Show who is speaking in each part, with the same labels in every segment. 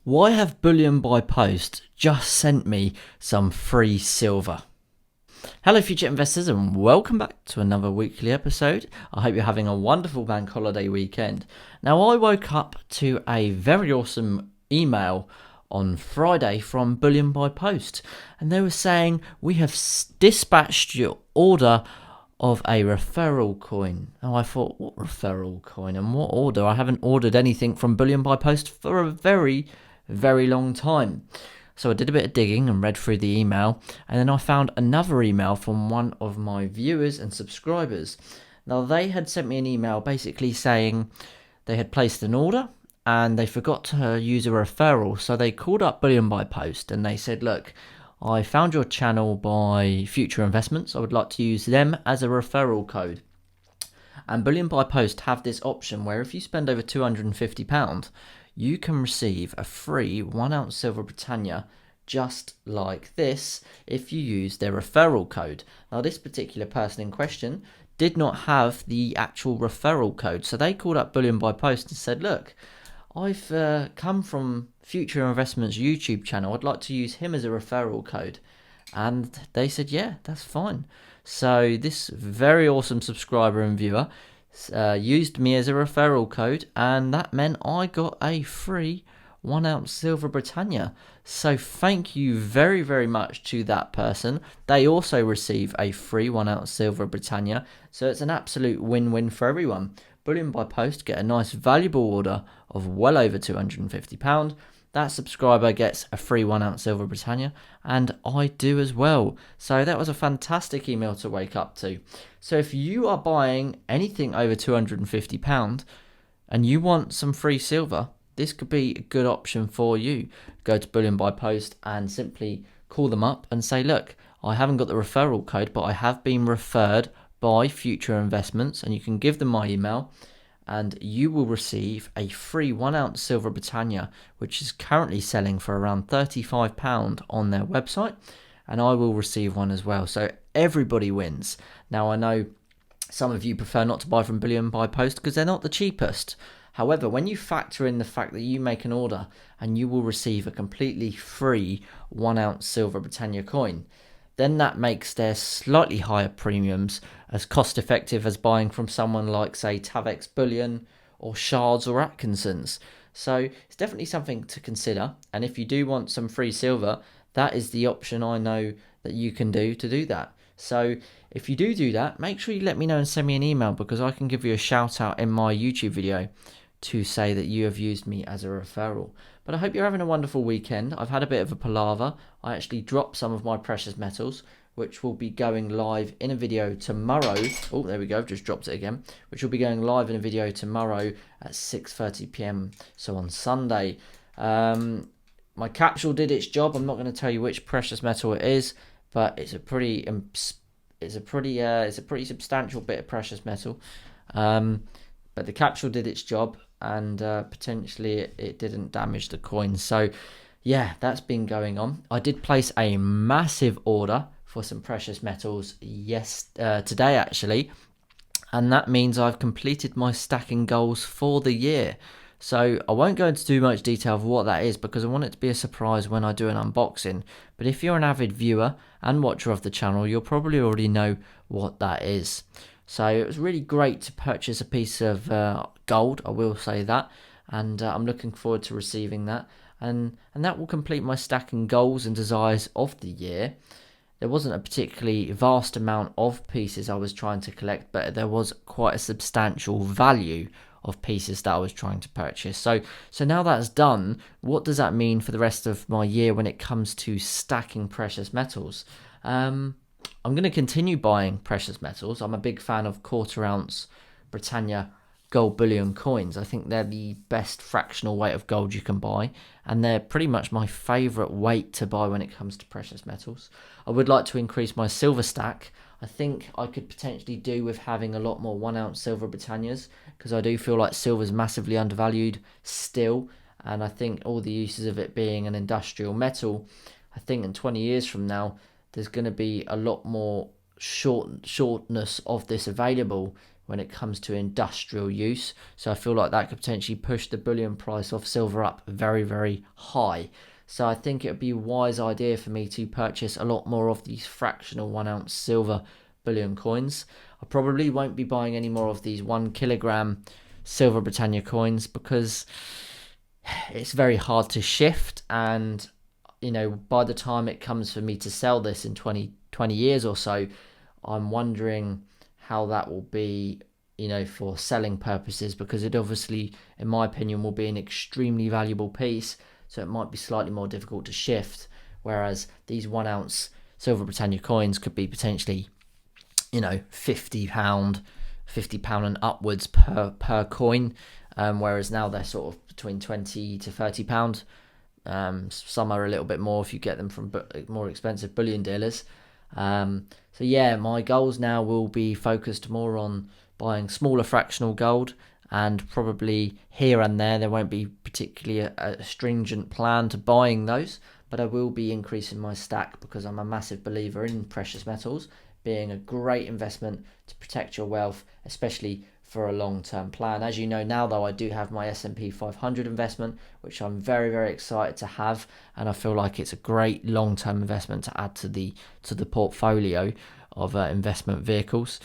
Speaker 1: Why have Bullion by Post just sent me some free silver? Hello future investors and welcome back to another weekly episode. I hope you're having a wonderful bank holiday weekend. Now I woke up to a very awesome email on Friday from Bullion by Post, and they were saying we have dispatched your order of a referral coin. Now I thought, what referral coin and what order? I haven't ordered anything from Bullion by Post for a very long time. So I did a bit of digging and read through the email, and then I found another email from one of my viewers and subscribers. Now they had sent me an email basically saying they had placed an order and they forgot to use a referral, so they called up Bullion by Post and they said, look, I found your channel by Future Investments. I would like to use them as a referral code. And Bullion by Post have this option where if you spend over £250, you can receive a free 1 ounce silver Britannia just like this if you use their referral code. Now this particular person in question did not have the actual referral code, so they called up Bullion by Post and said, look, I've come from Future Investments YouTube channel, I'd like to use him as a referral code. And they said, yeah, that's fine. So this very awesome subscriber and viewer used me as a referral code, and that meant I got a free 1 ounce silver Britannia. So thank you very much to that person. They also receive a free 1 ounce silver Britannia, so it's an absolute win-win for everyone. Bullion by Post get a nice valuable order of well over £250. That subscriber gets a free 1 ounce silver Britannia, and I do as well. So that was a fantastic email to wake up to. So if you are buying anything over £250 and you want some free silver, this could be a good option for you. Go to Bullion by Post and simply call them up and say, look, I haven't got the referral code, but I have been referred by Future Investments, and you can give them my email and you will receive a free 1 ounce silver Britannia, which is currently selling for around £35 on their website, and I will receive one as well. So everybody wins. Now I know some of you prefer not to buy from Bullion by Post because they're not the cheapest. However, when you factor in the fact that you make an order and you will receive a completely free 1 ounce silver Britannia coin, then that makes their slightly higher premiums as cost effective as buying from someone like, say, Tavex Bullion or Shards or Atkinson's. So it's definitely something to consider, and if you do want some free silver, that is the option I know that you can do to do that. So if you do that, make sure you let me know and send me an email, because I can give you a shout out in my YouTube video to say that you have used me as a referral. But I hope you're having a wonderful weekend. I've had a bit of a palaver. I actually dropped some of my precious metals, which will be going live in a video tomorrow. Oh, there we go, I've just dropped it again. Which will be going live in a video tomorrow at 6:30 p.m. So on Sunday. My capsule did its job. I'm not going to tell you which precious metal it is, but it's a pretty substantial bit of precious metal. But the capsule did its job, and potentially it didn't damage the coin. So yeah, that's been going on. I did place a massive order for some precious metals today actually, and that means I've completed my stacking goals for the year. So I won't go into too much detail of what that is, because I want it to be a surprise when I do an unboxing. But if you're an avid viewer and watcher of the channel, you'll probably already know what that is. So it was really great to purchase a piece of gold, I will say that, and I'm looking forward to receiving that, and that will complete my stacking goals and desires of the year. There wasn't a particularly vast amount of pieces I was trying to collect, but there was quite a substantial value of pieces that I was trying to purchase. So now that's done, what does that mean for the rest of my year when it comes to stacking precious metals? I'm going to continue buying precious metals. I'm a big fan of 1/4 ounce Britannia gold bullion coins. I think they're the best fractional weight of gold you can buy, and they're pretty much my favourite weight to buy when it comes to precious metals. I would like to increase my silver stack. I think I could potentially do with having a lot more 1 ounce silver Britannias, because I do feel like silver is massively undervalued still, and I think all the uses of it being an industrial metal, I think in 20 years from now there's going to be a lot more shortness of this available, when it comes to industrial use. So I feel like that could potentially push the bullion price of silver up very, very high. So I think it would be a wise idea for me to purchase a lot more of these fractional 1 ounce silver bullion coins. I probably won't be buying any more of these 1 kilogram silver Britannia coins because it's very hard to shift, and by the time it comes for me to sell this in 20 years or so, I'm wondering how that will be, for selling purposes, because it obviously, in my opinion, will be an extremely valuable piece, so it might be slightly more difficult to shift, whereas these 1 ounce silver Britannia coins could be potentially, £50 and upwards per coin, whereas now they're sort of between £20 to £30. Some are a little bit more if you get them from more expensive bullion dealers. So yeah, my goals now will be focused more on buying smaller fractional gold, and probably here and there won't be particularly a stringent plan to buying those, but I will be increasing my stack because I'm a massive believer in precious metals being a great investment to protect your wealth, especially for a long-term plan. As you know now, though, I do have my S&P 500 investment, which I'm very, very excited to have, and I feel like it's a great long-term investment to add to the portfolio of investment vehicles.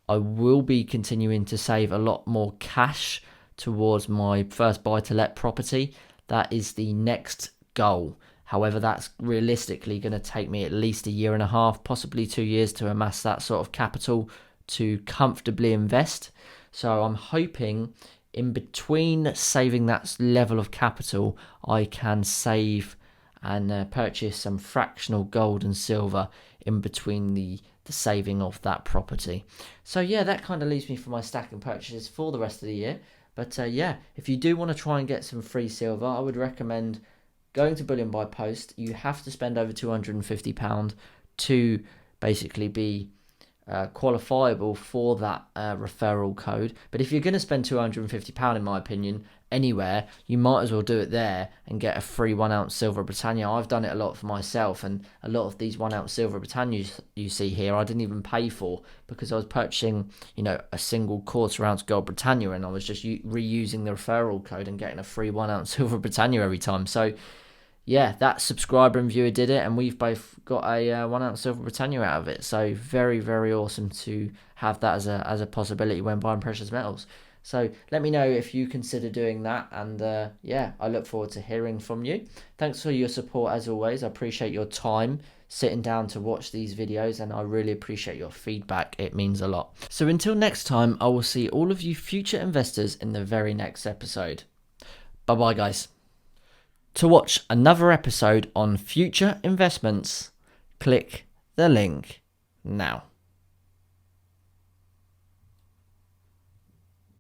Speaker 1: I will be continuing to save a lot more cash towards my first buy-to-let property. That is the next goal. However, that's realistically going to take me at least 1.5 years, possibly 2 years, to amass that sort of capital to comfortably invest. So I'm hoping in between saving that level of capital, I can save and purchase some fractional gold and silver in between the saving of that property. So yeah, that kind of leaves me for my stack and purchases for the rest of the year. But yeah, if you do want to try and get some free silver, I would recommend going to Bullion By Post. You have to spend over £250 to basically be qualifiable for that referral code. But if you're going to spend £250, in my opinion, anywhere, you might as well do it there and get a free 1 ounce silver Britannia. I've done it a lot for myself, and a lot of these 1 ounce silver Britannias you see here I didn't even pay for, because I was purchasing a single 1/4 ounce gold Britannia, and I was just reusing the referral code and getting a free 1 ounce silver Britannia every time. So yeah, that subscriber and viewer did it, and we've both got a 1 ounce silver Britannia out of it. So very, very awesome to have that as a possibility when buying precious metals. So let me know if you consider doing that, and yeah, I look forward to hearing from you. Thanks for your support as always. I appreciate your time sitting down to watch these videos, and I really appreciate your feedback. It means a lot. So until next time, I will see all of you future investors in the very next episode. Bye bye, guys. To watch another episode on future investments, click the link now.